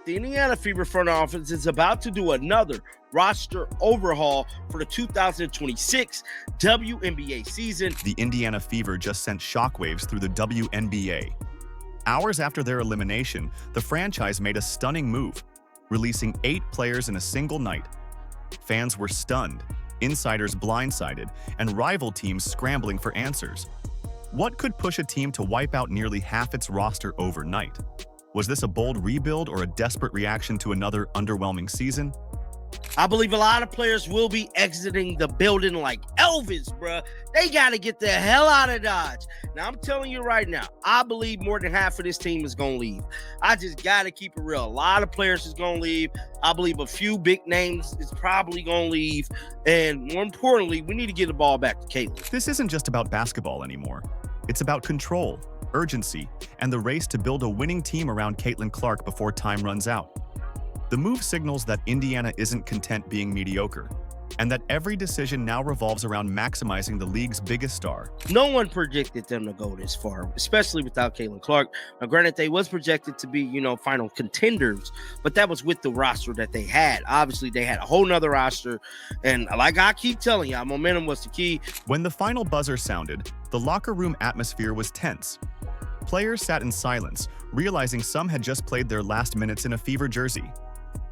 the Indiana Fever front office is about to do another roster overhaul for the 2026 WNBA season. The Indiana Fever just sent shockwaves through the WNBA. Hours after their elimination, the franchise made a stunning move, releasing 8 players in a single night. Fans were stunned, insiders blindsided, and rival teams scrambling for answers. What could push a team to wipe out nearly half its roster overnight? Was this a bold rebuild or a desperate reaction to another underwhelming season? I believe a lot of players will be exiting the building like Elvis, bruh. They got to get the hell out of Dodge. Now, I'm telling you right now, I believe more than half of this team is going to leave. I just got to keep it real. A lot of players is going to leave. I believe a few big names is probably going to leave. And more importantly, we need to get the ball back to Caitlin. This isn't just about basketball anymore. It's about control, urgency, and the race to build a winning team around Caitlin Clark before time runs out. The move signals that Indiana isn't content being mediocre, and that every decision now revolves around maximizing the league's biggest star. No one predicted them to go this far, especially without Caitlin Clark. Now, granted, they was projected to be, final contenders, but that was with the roster that they had. Obviously, they had a whole nother roster, and like I keep telling y'all, momentum was the key. When the final buzzer sounded, the locker room atmosphere was tense. Players sat in silence, realizing some had just played their last minutes in a Fever jersey.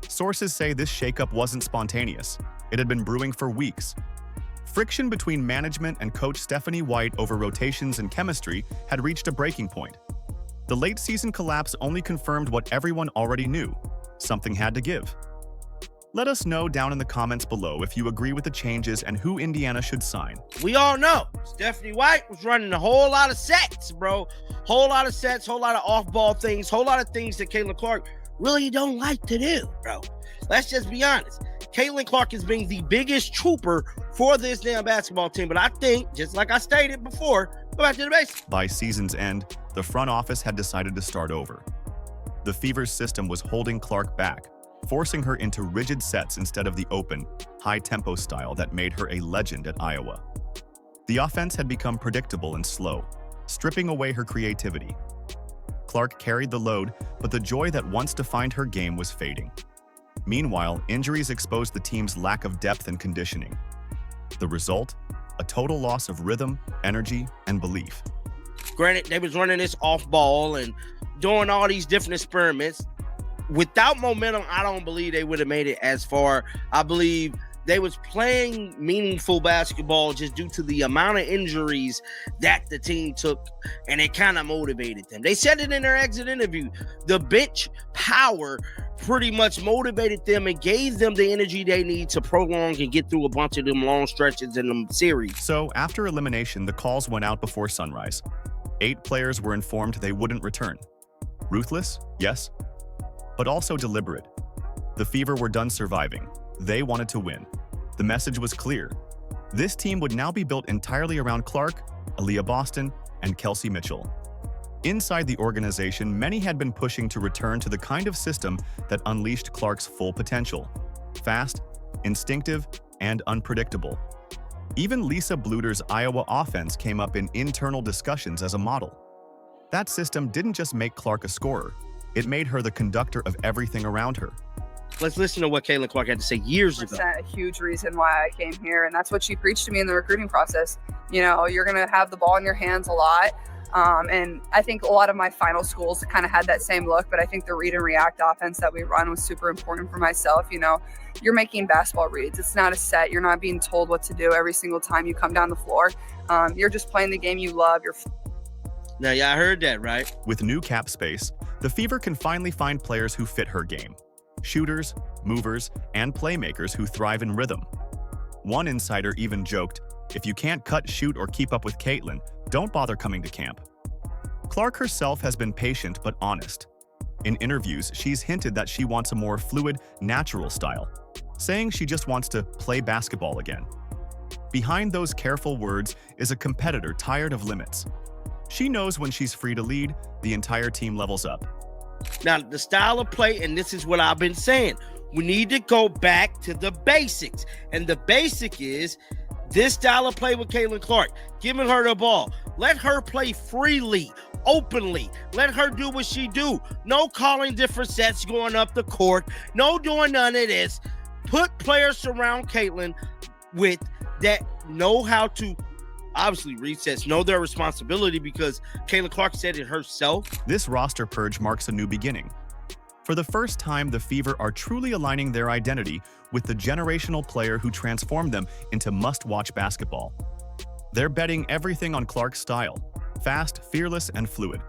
Sources say this shakeup wasn't spontaneous. It had been brewing for weeks. Friction between management and coach Stephanie White over rotations and chemistry had reached a breaking point. The late-season collapse only confirmed what everyone already knew. Something had to give. Let us know down in the comments below if you agree with the changes and who Indiana should sign. We all know Stephanie White was running a whole lot of sets, bro. Whole lot of sets, whole lot of off-ball things, whole lot of things that Caitlin Clark really don't like to do, bro. Let's just be honest. Caitlin Clark is being the biggest trooper for this damn basketball team. But I think, just like I stated before, go back to the basics. By season's end, the front office had decided to start over. The Fever's system was holding Clark back, forcing her into rigid sets instead of the open, high-tempo style that made her a legend at Iowa. The offense had become predictable and slow, stripping away her creativity. Clark carried the load, but the joy that once defined her game was fading. Meanwhile, injuries exposed the team's lack of depth and conditioning. The result? A total loss of rhythm, energy, and belief. Granted, they was running this off ball and doing all these different experiments. Without momentum, I don't believe they would have made it as far. I believe they was playing meaningful basketball just due to the amount of injuries that the team took, and it kind of motivated them. They said it in their exit interview. The bench power pretty much motivated them and gave them the energy they need to prolong and get through a bunch of them long stretches in the series. So, after elimination, the calls went out before sunrise. 8 players were informed they wouldn't return. Ruthless? Yes. But also deliberate. The Fever were done surviving. They wanted to win. The message was clear. This team would now be built entirely around Clark, Aliyah Boston, and Kelsey Mitchell. Inside the organization, many had been pushing to return to the kind of system that unleashed Clark's full potential. Fast, instinctive, and unpredictable. Even Lisa Bluder's Iowa offense came up in internal discussions as a model. That system didn't just make Clark a scorer, it made her the conductor of everything around her. Let's listen to what Caitlin Clark had to say years ago. That's a huge reason why I came here, and that's what she preached to me in the recruiting process. You're going to have the ball in your hands a lot, and I think a lot of my final schools kind of had that same look, but I think the read and react offense that we run was super important for myself. You're making basketball reads. It's not a set. You're not being told what to do every single time you come down the floor. You're just playing the game you love. Now, y'all heard that, right? With new cap space, the Fever can finally find players who fit her game. Shooters, movers, and playmakers who thrive in rhythm. One insider even joked, "If you can't cut, shoot, or keep up with Caitlin, don't bother coming to camp." Clark herself has been patient but honest. In interviews, she's hinted that she wants a more fluid, natural style, saying she just wants to play basketball again. Behind those careful words is a competitor tired of limits. She knows when she's free to lead, the entire team levels up. Now, the style of play, and this is what I've been saying, we need to go back to the basics. And the basic is this style of play with Caitlin Clark, giving her the ball. Let her play freely, openly. Let her do what she do. No calling different sets going up the court. No doing none of this. Put players around Caitlin with that know how to obviously resets, know their responsibility, because Caitlin Clark said it herself. This roster purge marks a new beginning. For the first time, the Fever are truly aligning their identity with the generational player who transformed them into must-watch basketball. They're betting everything on Clark's style, fast, fearless, and fluid.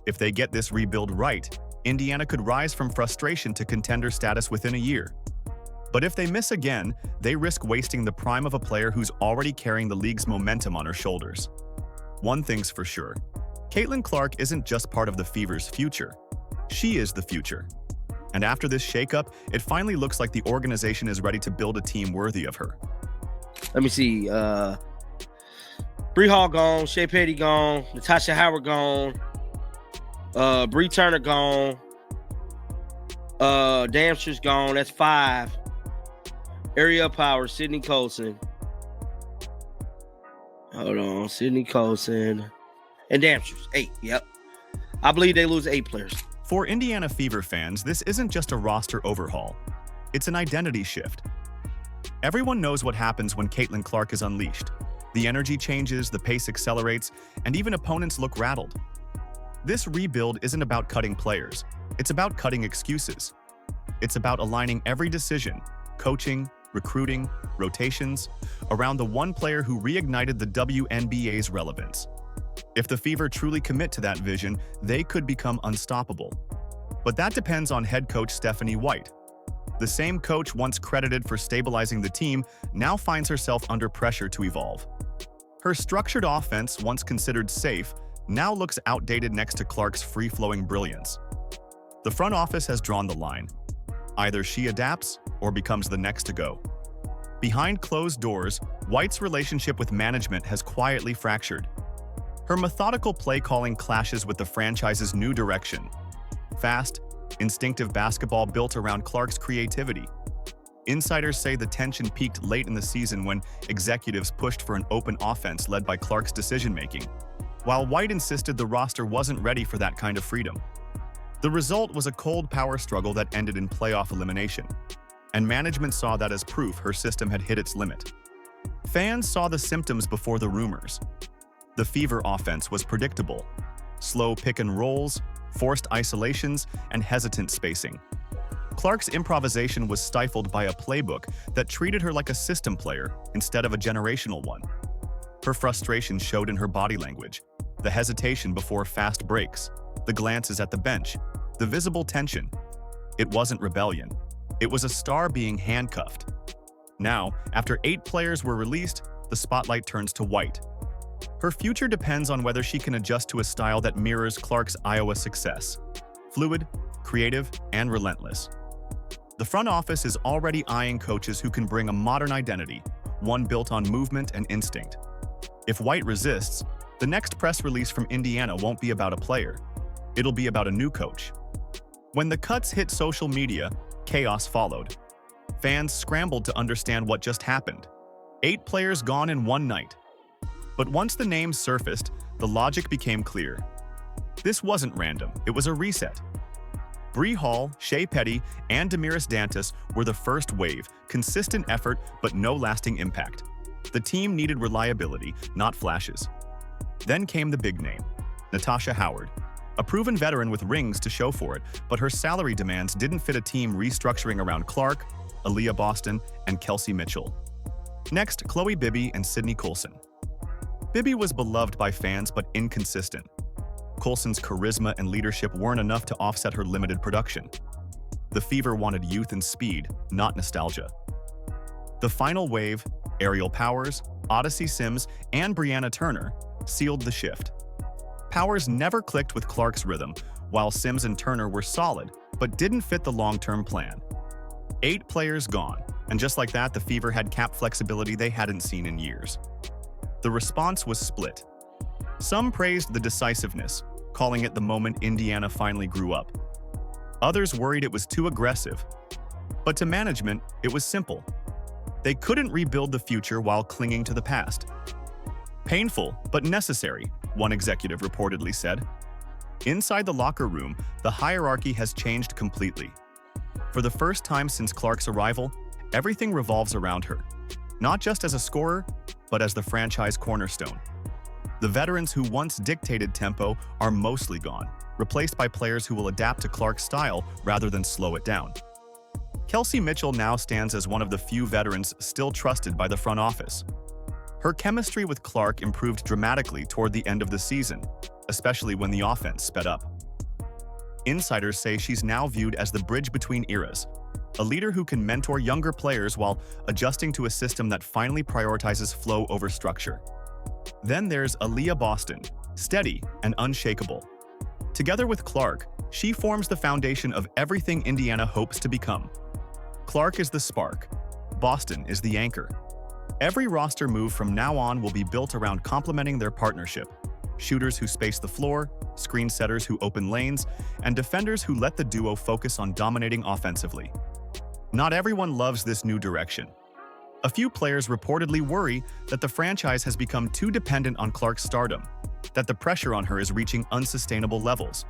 If they get this rebuild right, Indiana could rise from frustration to contender status within a year. But if they miss again, they risk wasting the prime of a player who's already carrying the league's momentum on her shoulders. One thing's for sure, Caitlin Clark isn't just part of the Fever's future. She is the future. And after this shakeup, it finally looks like the organization is ready to build a team worthy of her. Let me see. Bree Hall gone, Shea Petty gone, Natasha Howard gone, Bree Turner gone, Damster's gone. That's 5. Ariel Powers, Sydney Colson. Hold on, Sydney Colson. And Damster's 8. Yep. I believe they lose 8 players. For Indiana Fever fans, this isn't just a roster overhaul. It's an identity shift. Everyone knows what happens when Caitlin Clark is unleashed. The energy changes, the pace accelerates, and even opponents look rattled. This rebuild isn't about cutting players. It's about cutting excuses. It's about aligning every decision, coaching, recruiting, rotations, around the one player who reignited the WNBA's relevance. If the Fever truly commit to that vision, they could become unstoppable. But that depends on head coach Stephanie White. The same coach once credited for stabilizing the team now finds herself under pressure to evolve. Her structured offense, once considered safe, now looks outdated next to Clark's free-flowing brilliance. The front office has drawn the line. Either she adapts or becomes the next to go. Behind closed doors, White's relationship with management has quietly fractured. Her methodical play calling clashes with the franchise's new direction. Fast, instinctive basketball built around Clark's creativity. Insiders say the tension peaked late in the season when executives pushed for an open offense led by Clark's decision-making, while White insisted the roster wasn't ready for that kind of freedom. The result was a cold power struggle that ended in playoff elimination, and management saw that as proof her system had hit its limit. Fans saw the symptoms before the rumors. The Fever offense was predictable: slow pick and rolls, forced isolations, and hesitant spacing. Clark's improvisation was stifled by a playbook that treated her like a system player instead of a generational one. Her frustration showed in her body language: the hesitation before fast breaks, the glances at the bench, the visible tension. It wasn't rebellion. It was a star being handcuffed. Now, after 8 players were released, the spotlight turns to White. Her future depends on whether she can adjust to a style that mirrors Clark's Iowa success: fluid, creative, and relentless. The front office is already eyeing coaches who can bring a modern identity, one built on movement and instinct. If White resists, the next press release from Indiana won't be about a player. It'll be about a new coach. When the cuts hit social media, chaos followed. Fans scrambled to understand what just happened. 8 players gone in one night. But once the names surfaced, the logic became clear. This wasn't random, it was a reset. Bree Hall, Shea Petty, and Damiris Dantas were the first wave, consistent effort but no lasting impact. The team needed reliability, not flashes. Then came the big name, Natasha Howard. A proven veteran with rings to show for it, but her salary demands didn't fit a team restructuring around Clark, Aliyah Boston, and Kelsey Mitchell. Next, Chloe Bibby and Sydney Colson. Bibby was beloved by fans but inconsistent. Colson's charisma and leadership weren't enough to offset her limited production. The Fever wanted youth and speed, not nostalgia. The final wave, Ariel Powers, Odyssey Sims, and Brianna Turner, sealed the shift. Powers never clicked with Clark's rhythm, while Sims and Turner were solid, but didn't fit the long-term plan. 8 players gone, and just like that, the Fever had cap flexibility they hadn't seen in years. The response was split. Some praised the decisiveness, calling it the moment Indiana finally grew up. Others worried it was too aggressive. But to management, it was simple. They couldn't rebuild the future while clinging to the past. Painful, but necessary, one executive reportedly said. Inside the locker room, the hierarchy has changed completely. For the first time since Clark's arrival, everything revolves around her, not just as a scorer, but as the franchise cornerstone. The veterans who once dictated tempo are mostly gone, replaced by players who will adapt to Clark's style rather than slow it down. Kelsey Mitchell now stands as one of the few veterans still trusted by the front office. Her chemistry with Clark improved dramatically toward the end of the season, especially when the offense sped up. Insiders say she's now viewed as the bridge between eras, a leader who can mentor younger players while adjusting to a system that finally prioritizes flow over structure. Then there's Aliyah Boston, steady and unshakable. Together with Clark, she forms the foundation of everything Indiana hopes to become. Clark is the spark. Boston is the anchor. Every roster move from now on will be built around complementing their partnership. Shooters who space the floor, screen setters who open lanes, and defenders who let the duo focus on dominating offensively. Not everyone loves this new direction. A few players reportedly worry that the franchise has become too dependent on Clark's stardom, that the pressure on her is reaching unsustainable levels.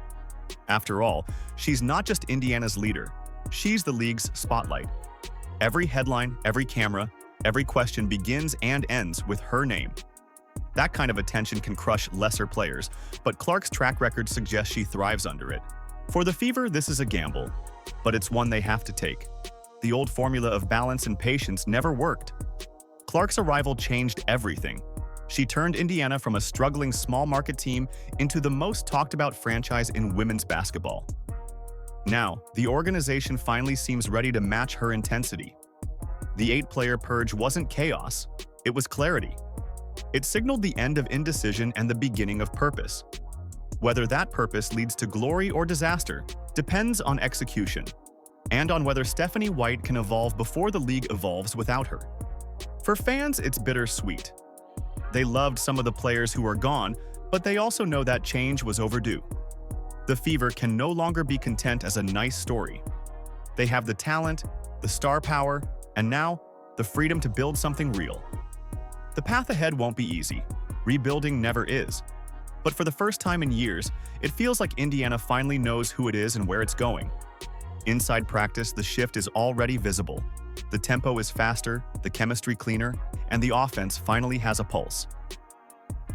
After all, she's not just Indiana's leader, she's the league's spotlight. Every headline, every camera, every question begins and ends with her name. That kind of attention can crush lesser players, but Clark's track record suggests she thrives under it. For the Fever, this is a gamble, but it's one they have to take. The old formula of balance and patience never worked. Clark's arrival changed everything. She turned Indiana from a struggling small-market team into the most talked-about franchise in women's basketball. Now, the organization finally seems ready to match her intensity. The 8-player purge wasn't chaos, it was clarity. It signaled the end of indecision and the beginning of purpose. Whether that purpose leads to glory or disaster depends on execution, and on whether Stephanie White can evolve before the league evolves without her. For fans, it's bittersweet. They loved some of the players who are gone, but they also know that change was overdue. The Fever can no longer be content as a nice story. They have the talent, the star power, and now, the freedom to build something real. The path ahead won't be easy. Rebuilding never is. But for the first time in years, it feels like Indiana finally knows who it is and where it's going. Inside practice, the shift is already visible. The tempo is faster, the chemistry cleaner, and the offense finally has a pulse.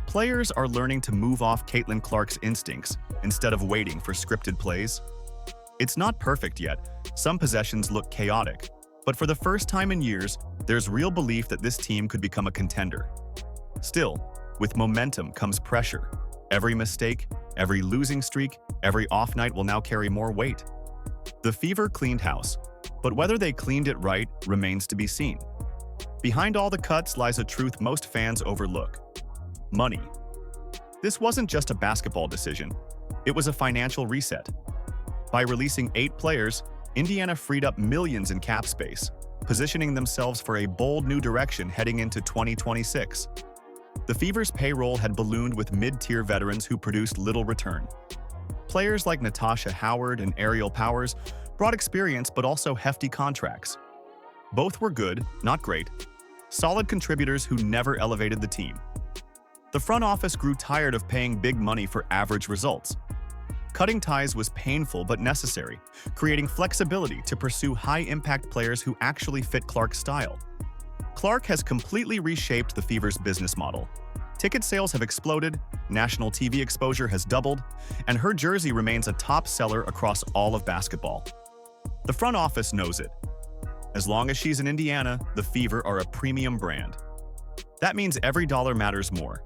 Players are learning to move off Caitlin Clark's instincts instead of waiting for scripted plays. It's not perfect yet. Some possessions look chaotic. But for the first time in years, there's real belief that this team could become a contender. Still, with momentum comes pressure. Every mistake, every losing streak, every off night will now carry more weight. The Fever cleaned house, but whether they cleaned it right remains to be seen. Behind all the cuts lies a truth most fans overlook: money. This wasn't just a basketball decision, it was a financial reset. By releasing 8 players, Indiana freed up millions in cap space, positioning themselves for a bold new direction heading into 2026. The Fever's payroll had ballooned with mid-tier veterans who produced little return. Players like Natasha Howard and Ariel Powers brought experience but also hefty contracts. Both were good, not great, solid contributors who never elevated the team. The front office grew tired of paying big money for average results. Cutting ties was painful but necessary, creating flexibility to pursue high-impact players who actually fit Clark's style. Clark has completely reshaped the Fever's business model. Ticket sales have exploded, national TV exposure has doubled, and her jersey remains a top seller across all of basketball. The front office knows it. As long as she's in Indiana, the Fever are a premium brand. That means every dollar matters more.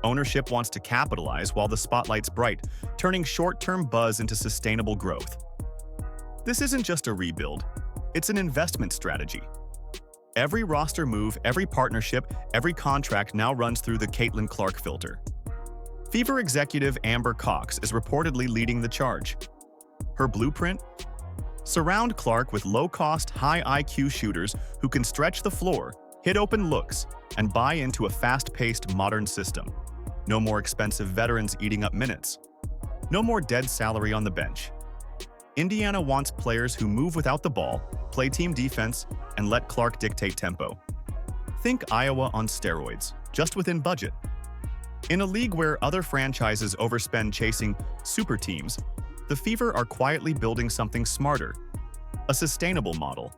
Ownership wants to capitalize while the spotlight's bright, turning short-term buzz into sustainable growth. This isn't just a rebuild, it's an investment strategy. Every roster move, every partnership, every contract now runs through the Caitlin Clark filter. Fever executive Amber Cox is reportedly leading the charge. Her blueprint? Surround Clark with low-cost, high-IQ shooters who can stretch the floor, hit open looks, and buy into a fast-paced modern system. No more expensive veterans eating up minutes. No more dead salary on the bench. Indiana wants players who move without the ball, play team defense, and let Clark dictate tempo. Think Iowa on steroids, just within budget. In a league where other franchises overspend chasing super teams, the Fever are quietly building something smarter, a sustainable model,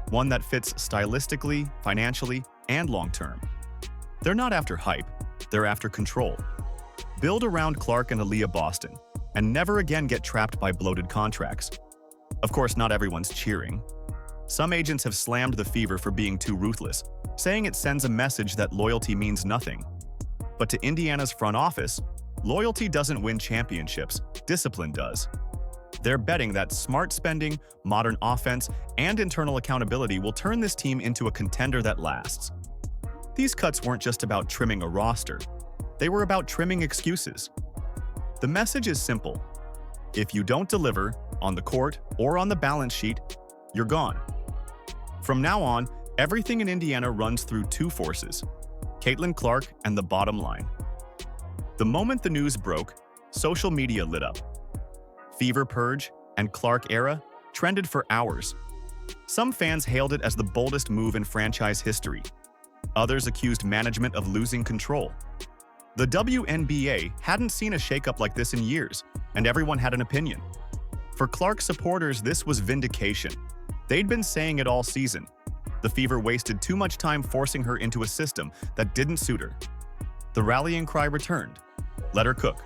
one that fits stylistically, financially, and long-term. They're not after hype, they're after control. Build around Clark and Aliyah Boston, and never again get trapped by bloated contracts. Of course, not everyone's cheering. Some agents have slammed the Fever for being too ruthless, saying it sends a message that loyalty means nothing. But to Indiana's front office, loyalty doesn't win championships, discipline does. They're betting that smart spending, modern offense, and internal accountability will turn this team into a contender that lasts. These cuts weren't just about trimming a roster. They were about trimming excuses. The message is simple. If you don't deliver, on the court or on the balance sheet, you're gone. From now on, everything in Indiana runs through two forces, Caitlin Clark and the bottom line. The moment the news broke, social media lit up. Fever Purge and Clark era trended for hours. Some fans hailed it as the boldest move in franchise history. Others accused management of losing control. The WNBA hadn't seen a shakeup like this in years, and everyone had an opinion. For Clark supporters, this was vindication. They'd been saying it all season. The Fever wasted too much time forcing her into a system that didn't suit her. The rallying cry returned. Let her cook.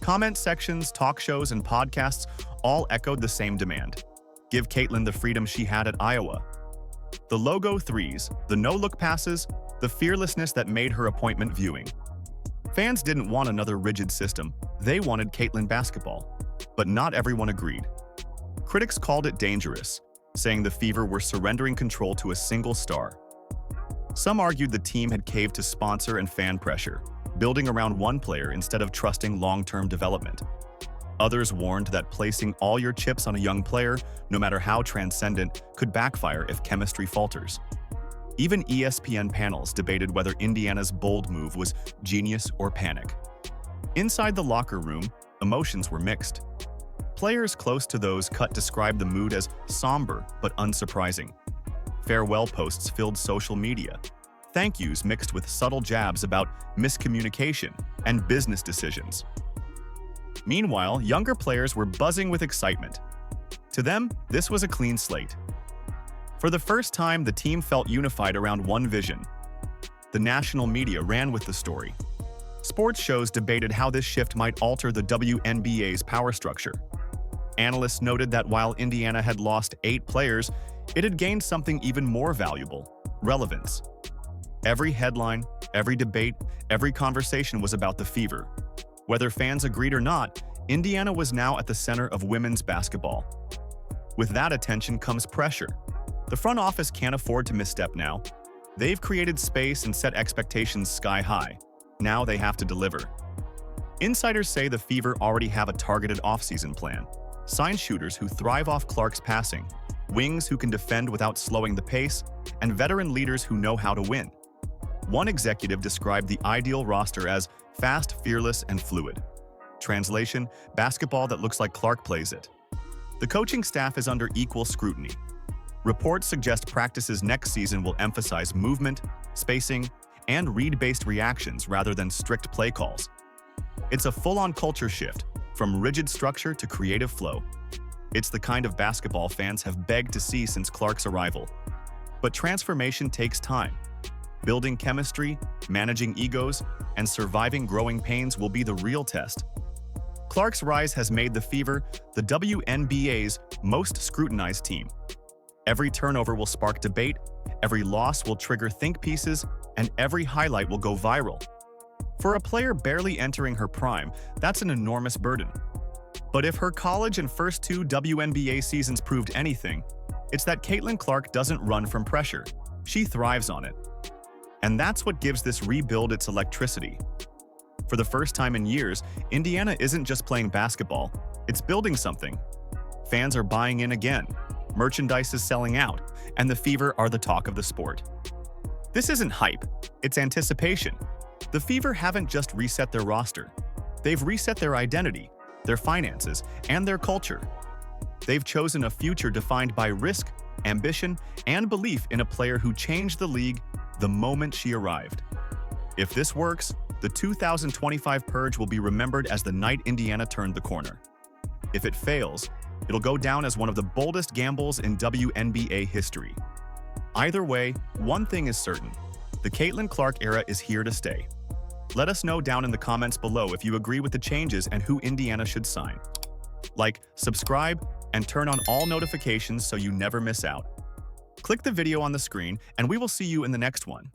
Comment sections, talk shows, and podcasts all echoed the same demand. Give Caitlin the freedom she had at Iowa. The logo threes, the no-look passes, the fearlessness that made her appointment viewing. Fans didn't want another rigid system. They wanted Caitlin basketball. But not everyone agreed. Critics called it dangerous, saying the Fever were surrendering control to a single star. Some argued the team had caved to sponsor and fan pressure, building around one player instead of trusting long-term development. Others warned that placing all your chips on a young player, no matter how transcendent, could backfire if chemistry falters. Even ESPN panels debated whether Indiana's bold move was genius or panic. Inside the locker room, emotions were mixed. Players close to those cut described the mood as somber but unsurprising. Farewell posts filled social media. Thank yous mixed with subtle jabs about miscommunication and business decisions. Meanwhile, younger players were buzzing with excitement. To them, this was a clean slate. For the first time, the team felt unified around one vision. The national media ran with the story. Sports shows debated how this shift might alter the WNBA's power structure. Analysts noted that while Indiana had lost 8 players, it had gained something even more valuable: relevance. Every headline, every debate, every conversation was about the Fever. Whether fans agreed or not, Indiana was now at the center of women's basketball. With that attention comes pressure. The front office can't afford to misstep now. They've created space and set expectations sky high. Now they have to deliver. Insiders say the Fever already have a targeted offseason plan. Sign shooters who thrive off Clark's passing, wings who can defend without slowing the pace, and veteran leaders who know how to win. One executive described the ideal roster as fast, fearless, and fluid. Translation: basketball that looks like Clark plays it. The coaching staff is under equal scrutiny. Reports suggest practices next season will emphasize movement, spacing, and read-based reactions rather than strict play calls. It's a full-on culture shift, from rigid structure to creative flow. It's the kind of basketball fans have begged to see since Clark's arrival. But transformation takes time. Building chemistry, managing egos, and surviving growing pains will be the real test. Clark's rise has made the Fever the WNBA's most scrutinized team. Every turnover will spark debate, every loss will trigger think pieces, and every highlight will go viral. For a player barely entering her prime, that's an enormous burden. But if her college and first 2 WNBA seasons proved anything, it's that Caitlin Clark doesn't run from pressure. She thrives on it. And that's what gives this rebuild its electricity. For the first time in years, Indiana isn't just playing basketball, it's building something. Fans are buying in again, merchandise is selling out, and the Fever are the talk of the sport. This isn't hype, it's anticipation. The Fever haven't just reset their roster. They've reset their identity, their finances, and their culture. They've chosen a future defined by risk, ambition, and belief in a player who changed the league the moment she arrived. If this works, the 2025 purge will be remembered as the night Indiana turned the corner. If it fails, it'll go down as one of the boldest gambles in WNBA history. Either way, one thing is certain: the Caitlin Clark era is here to stay. Let us know down in the comments below if you agree with the changes and who Indiana should sign. Like, subscribe, and turn on all notifications so you never miss out. Click the video on the screen, and we will see you in the next one.